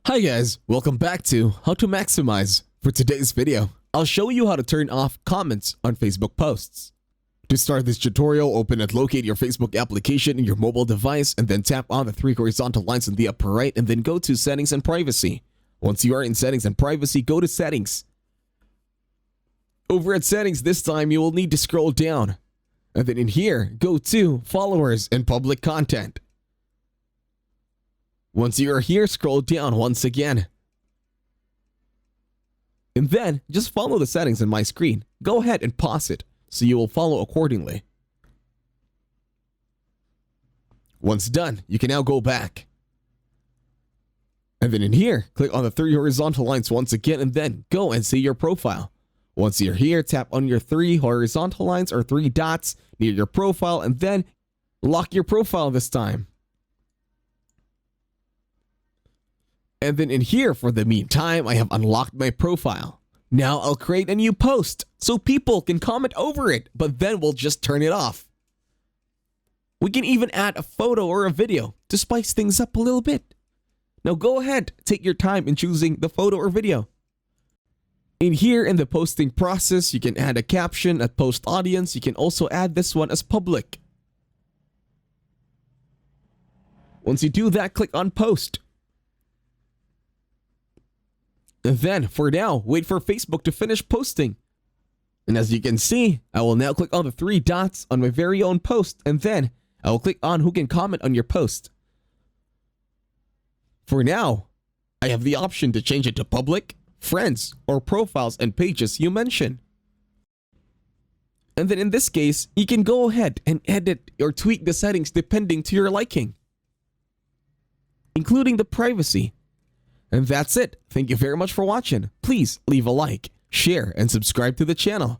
Hi guys, welcome back to How to Maximize. For today's video, I'll show you how to turn off comments on Facebook posts. To start this tutorial, open and locate your Facebook application in your mobile device and then tap on the three horizontal lines in the upper right and then go to Settings and Privacy. Once you are in Settings and Privacy, go to Settings. Over at Settings this time, you will need to scroll down. And then in here, go to Followers and Public Content. Once you are here, scroll down once again. And then, just follow the settings on my screen. Go ahead and pause it, so you will follow accordingly. Once done, you can now go back. And then in here, click on the three horizontal lines once again, and then go and see your profile. Once you're here, tap on your three horizontal lines or three dots near your profile, and then lock your profile this time. And then in here, for the meantime, I have unlocked my profile. Now I'll create a new post so people can comment over it, but then we'll just turn it off. We can even add a photo or a video to spice things up a little bit. Now go ahead, take your time in choosing the photo or video. In here in the posting process, you can add a caption, a post audience. You can also add this one as public. Once you do that, click on post. And then, for now, wait for Facebook to finish posting. And as you can see, I will now click on the three dots on my very own post, and then I will click on who can comment on your post. For now, I have the option to change it to public, friends, or profiles and pages you mention. And then in this case, you can go ahead and edit or tweak the settings depending to your liking, including the privacy. And that's it. Thank you very much for watching. Please leave a like, share, and subscribe to the channel.